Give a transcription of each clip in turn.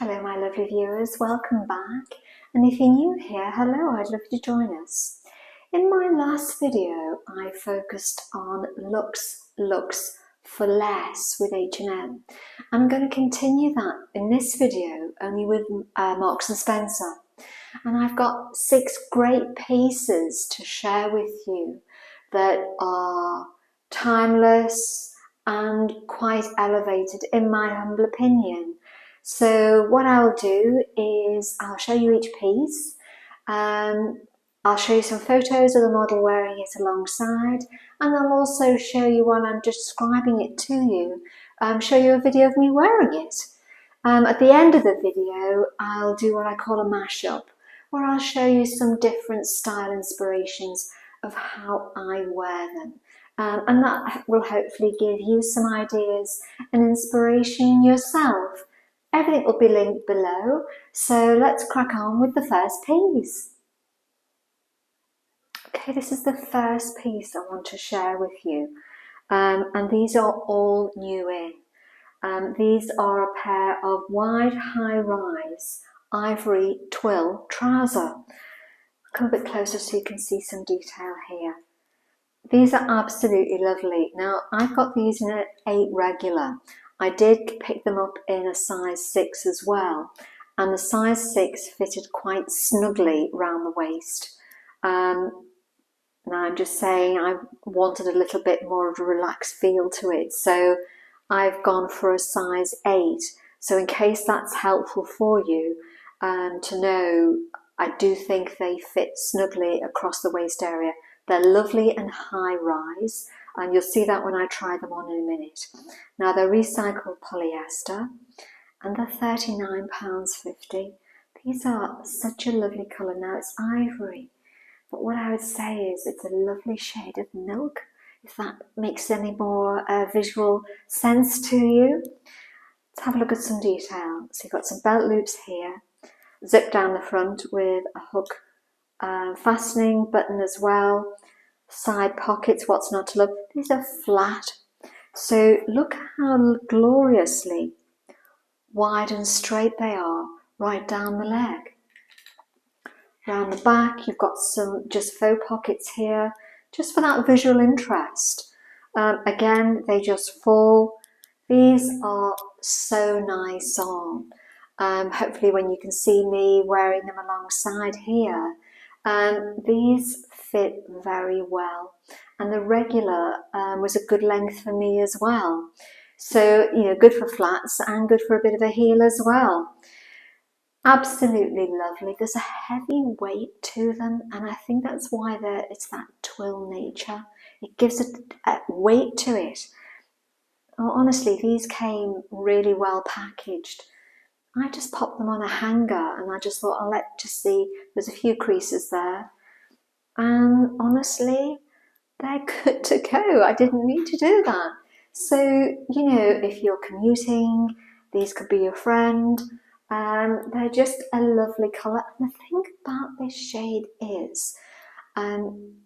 Hello my lovely viewers, welcome back, and if you're new here, hello, I'd love you to join us. In my last video I focused on luxe for less with H&M. I'm going to continue that in this video only with Marks and Spencer, and I've got 6 great pieces to share with you that are timeless and quite elevated in my humble opinion. So what I'll do is I'll show you each piece. I'll show you some photos of the model wearing it alongside, and I'll also show you while I'm describing it to you, show you a video of me wearing it. At the end of the video, I'll do what I call a mashup, where I'll show you some different style inspirations of how I wear them. And that will hopefully give you some ideas and inspiration yourself. Everything will be linked below, so let's crack on with the first piece. Okay, this is the first piece I want to share with you, and these are all new in. These are a pair of wide high-rise ivory twill trouser. Come a bit closer so you can see some detail here. These are absolutely lovely. Now, I've got these in an 8 regular. I did pick them up in a size 6 as well, and the size 6 fitted quite snugly round the waist. Now I'm just saying I wanted a little bit more of a relaxed feel to it, so I've gone for a size 8. So in case that's helpful for you to know, I do think they fit snugly across the waist area. They're lovely and high rise, and you'll see that when I try them on in a minute. Now they're recycled polyester, and they're £39.50. These are such a lovely colour. Now it's ivory, but what I would say is it's a lovely shade of milk, if that makes any more visual sense to you. Let's have a look at some detail. So you've got some belt loops here, zip down the front with a hook fastening button as well, side pockets, what's not to love. These are flat, so look how gloriously wide and straight they are right down the leg. Around the back you've got some just faux pockets here, just for that visual interest. Again, they just fall. These are so nice on. Hopefully when you can see me wearing them alongside here, these fit very well, and the regular was a good length for me as well. So, you know, good for flats and good for a bit of a heel as well. Absolutely lovely. There's a heavy weight to them, and I think that's why it's that twill nature. It gives a weight to it. Oh, honestly, these came really well packaged. I just popped them on a hanger, and I just thought I'll just see. There's a few creases there, and honestly, they're good to go. I didn't need to do that. So, you know, if you're commuting, these could be your friend. They're just a lovely colour, and the thing about this shade is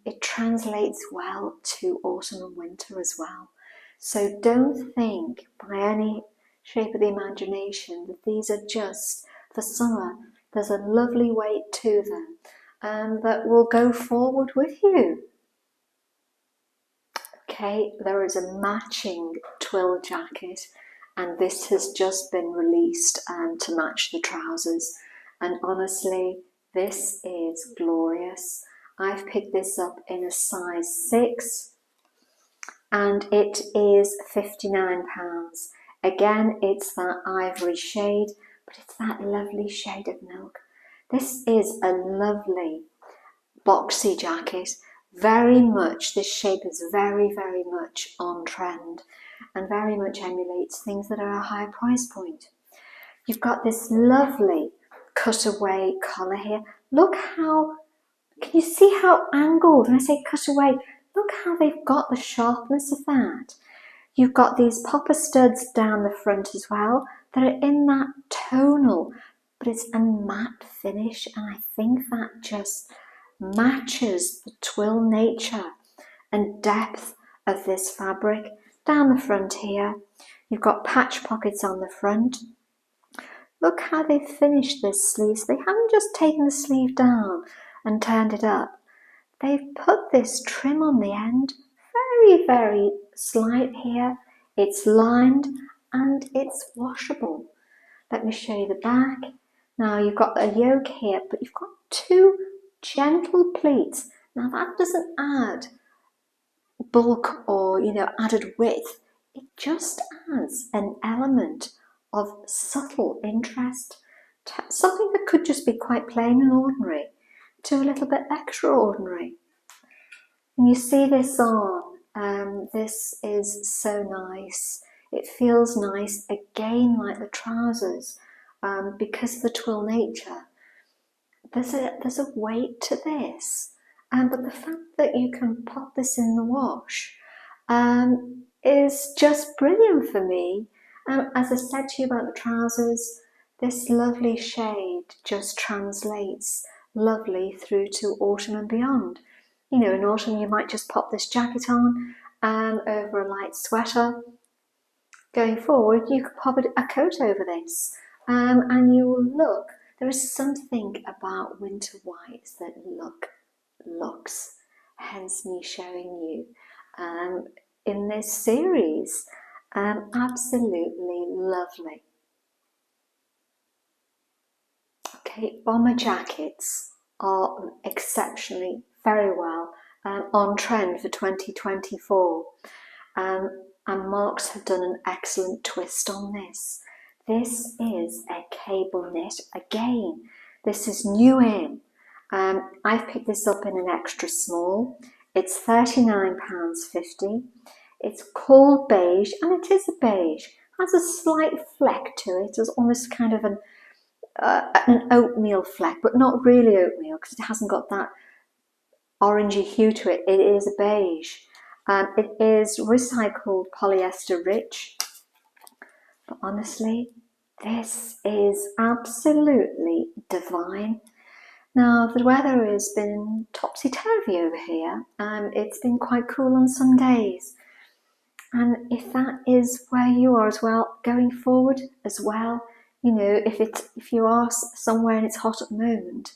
it translates well to autumn and winter as well. So don't think by any shape of the imagination that these are just for summer. There's a lovely weight to them that will go forward with you. Okay, there is a matching twill jacket, and this has just been released to match the trousers, and honestly this is glorious. I've picked this up in a size 6 and it is £59. Again, it's that ivory shade, but it's that lovely shade of milk. This is a lovely boxy jacket. Very much, this shape is very, very much on trend and very much emulates things that are a high price point. You've got this lovely cutaway collar here. Look how, can you see how angled, when I say cutaway, look how they've got the sharpness of that. You've got these popper studs down the front as well that are in that tonal, but it's a matte finish, and I think that just matches the twill nature and depth of this fabric. Down the front here, you've got patch pockets on the front, Look how they've finished this sleeve. So they haven't just taken the sleeve down and turned it up. They've put this trim on the end, very, very slight here. It's lined and it's washable. Let me show you the back. Now you've got a yoke here, but you've got two gentle pleats. Now that doesn't add bulk or, added width. It just adds an element of subtle interest, something that could just be quite plain and ordinary to a little bit extraordinary. And you see this on, this is so nice. It feels nice, again, like the trousers, because of the twill nature. There's a weight to this, but the fact that you can pop this in the wash is just brilliant for me. As I said to you about the trousers, this lovely shade just translates lovely through to autumn and beyond. In autumn you might just pop this jacket on over a light sweater. Going forward, you could pop a coat over this, and you will look. There is something about winter whites that looks, hence me showing you in this series. Absolutely lovely. Okay, bomber jackets are exceptionally very well on trend for 2024. And Marks have done an excellent twist on this. This is a cable knit again. This is new in. I've picked this up in an extra small. It's £39.50. It's called beige, and it is a beige. It has a slight fleck to it. It's almost kind of an oatmeal fleck, but not really oatmeal because it hasn't got that orangey hue to it. It is a beige. It is recycled polyester rich, but honestly, this is absolutely divine. Now, the weather has been topsy-turvy over here, and it's been quite cool on some days. And if that is where you are as well, going forward as well, if you are somewhere and it's hot at the moment,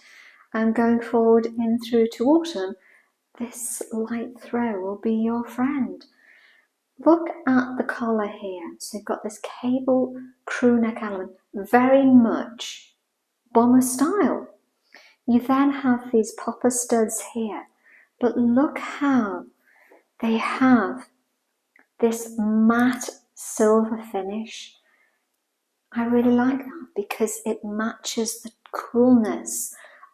and going forward in through to autumn, this light throw will be your friend. Look at the collar here. So you've got this cable crew neck element, very much bomber style. You then have these popper studs here, but look how they have this matte silver finish. I really like that because it matches the coolness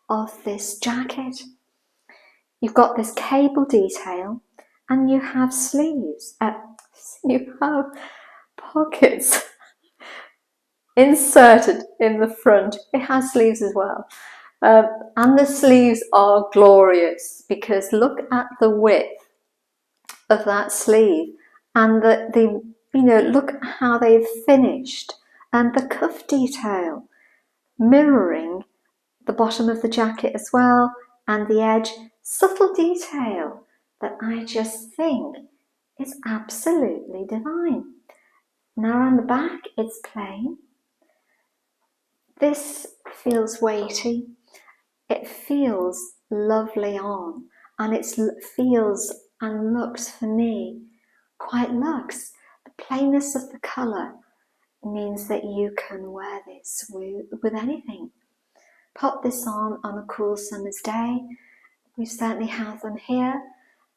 of this jacket. You've got this cable detail and you have sleeves. You have pockets inserted in the front. It has sleeves as well. And the sleeves are glorious because look at the width of that sleeve and look at how they've finished, and the cuff detail mirroring the bottom of the jacket as well, and the edge, subtle detail that I just think is absolutely divine. Now around the back it's plain. This feels weighty, it feels lovely on, and it feels and looks for me quite luxe. The plainness of the colour means that you can wear this with anything. Pop this on a cool summer's day. We certainly have them here.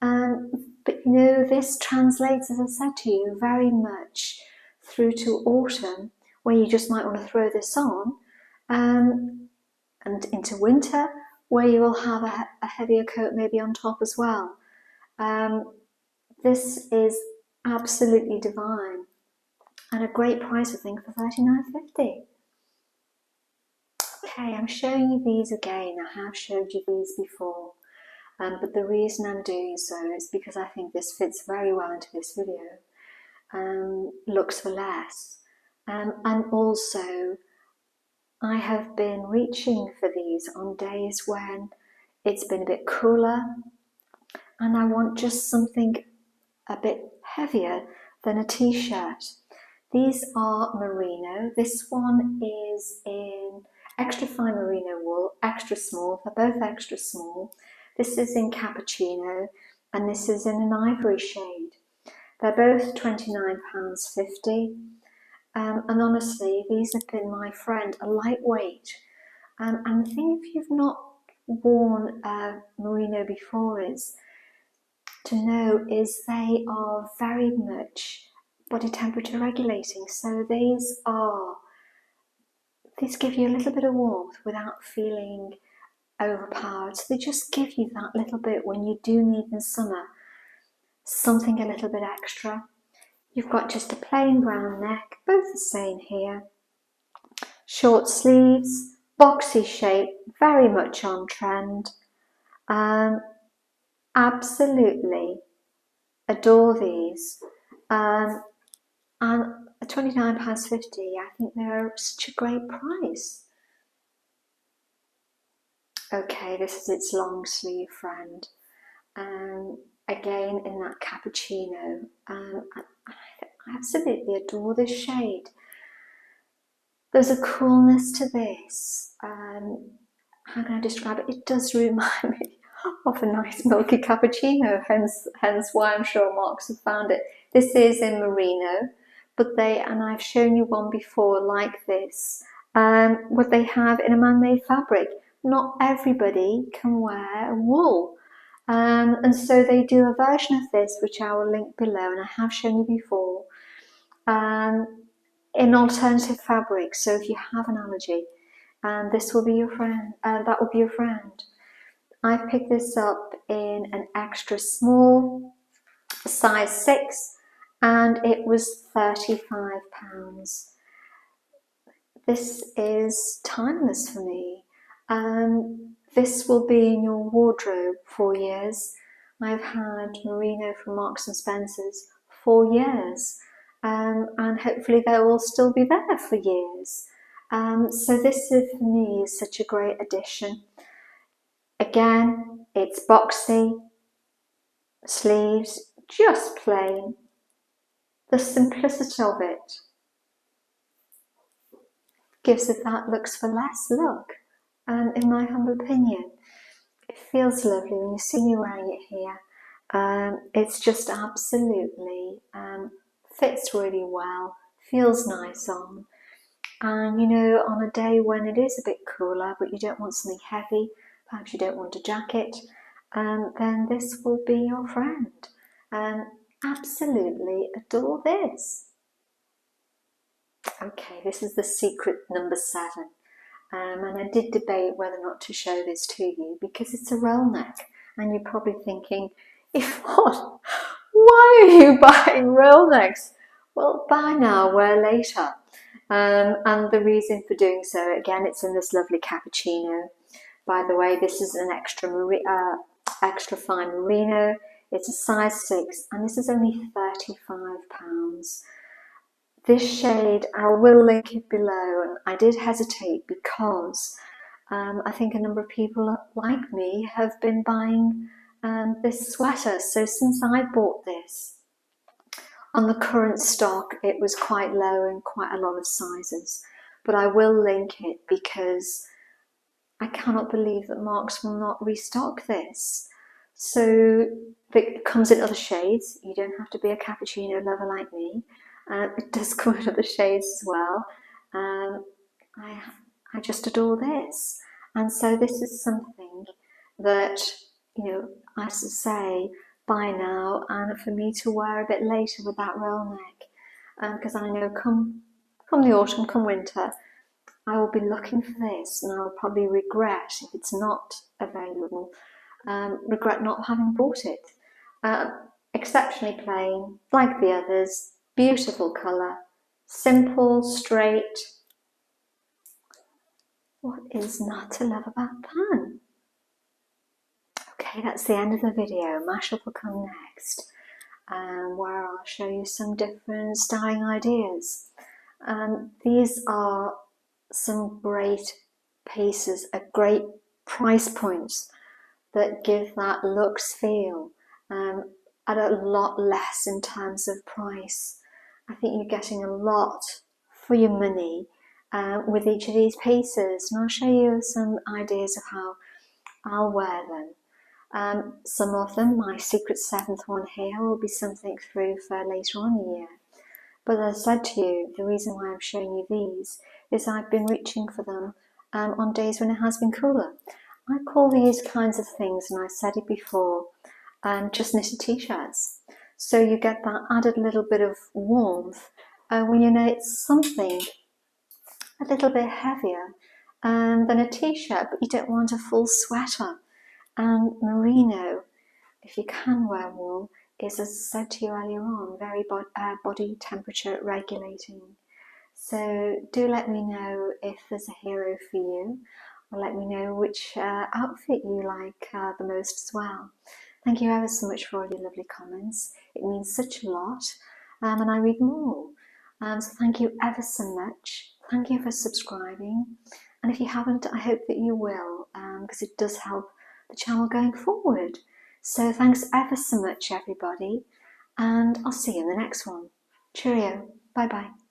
But this translates, as I said to you, very much through to autumn, where you just might want to throw this on, and into winter, where you will have a heavier coat maybe on top as well. This is absolutely divine, and a great price, I think, for £39.50. Okay, I'm showing you these again. I have showed you these before. But the reason I'm doing so is because I think this fits very well into this video. Looks for less. And also, I have been reaching for these on days when it's been a bit cooler and I want just something a bit heavier than a t-shirt. These are merino. This one is in extra fine merino wool, extra small. They're both extra small. This is in cappuccino and this is in an ivory shade. They're both £29.50. And honestly, these have been my friend, a lightweight. And the thing, if you've not worn merino before, is to know is they are very much body temperature regulating. So these give you a little bit of warmth without feeling overpowered. So they just give you that little bit when you do need in summer something a little bit extra. You've got just a plain brown neck, both the same here. Short sleeves, boxy shape, very much on trend. Absolutely adore these. And £29.50, I think they're such a great price. Okay, this is its long sleeve friend. Again in that cappuccino. I absolutely adore this shade. There's a coolness to this. How can I describe it? It does remind me of a nice milky cappuccino, hence why I'm sure Marks have found it. This is in merino, but and I've shown you one before like this, what they have in a man-made fabric. Not everybody can wear wool. And so they do a version of this, which I will link below, and I have shown you before, in alternative fabrics. So if you have an allergy, this will be your friend, that will be your friend. I've picked this up in an extra small, size 6, and it was £35. This is timeless for me. This will be in your wardrobe for years. I've had merino from Marks and Spencer's for years, and hopefully they will still be there for years. So this is, for me, is such a great addition. Again, it's boxy, sleeves, just plain. The simplicity of it gives it that looks for less look, in my humble opinion. It feels lovely when you see me wearing it here. It's just absolutely fits really well, feels nice on. And you know, on a day when it is a bit cooler but you don't want something heavy, perhaps you don't want a jacket, then this will be your friend. Absolutely adore this. Okay, this is the secret number 7. And I did debate whether or not to show this to you because it's a roll neck, and you're probably thinking, Yvonne, why are you buying roll necks? Well, buy now, wear later. And the reason for doing so, again, it's in this lovely cappuccino. By the way, this is an extra fine merino. It's a size 6, and this is only £35. This shade, I will link it below, and I did hesitate because I think a number of people like me have been buying this sweater. So since I bought this, on the current stock, it was quite low in quite a lot of sizes. But I will link it because I cannot believe that Marks will not restock this. So it comes in other shades. You don't have to be a cappuccino lover like me. It does come in other shades as well. I just adore this. And so this is something that, you know, I have to say, buy now, and for me to wear a bit later with that roll neck. Because I know come the autumn, come winter, I will be looking for this, and I will probably regret if it's not available, regret not having bought it. Exceptionally plain, like the others, beautiful colour, simple, straight. What is not to love about pan? Okay, that's the end of the video. Mashup will come next, where I'll show you some different styling ideas. These are some great pieces at great price points that give that luxe feel at a lot less in terms of price. I think you're getting a lot for your money with each of these pieces, and I'll show you some ideas of how I'll wear them. Some of them, my secret 7th one here, will be something through for later on in the year. But as I said to you, the reason why I'm showing you these is I've been reaching for them on days when it has been cooler. I call these kinds of things, and I said it before, just knitted t-shirts. So you get that added little bit of warmth when you knit something a little bit heavier than a t-shirt, but you don't want a full sweater. And merino, if you can wear wool, is, as I said to you earlier on, very body temperature regulating. So do let me know if there's a hero for you, or let me know which outfit you like the most as well. Thank you ever so much for all your lovely comments. It means such a lot, and I read them all. So thank you ever so much. Thank you for subscribing. And if you haven't, I hope that you will, because it does help the channel going forward. So thanks ever so much, everybody, and I'll see you in the next one. Cheerio. Bye-bye.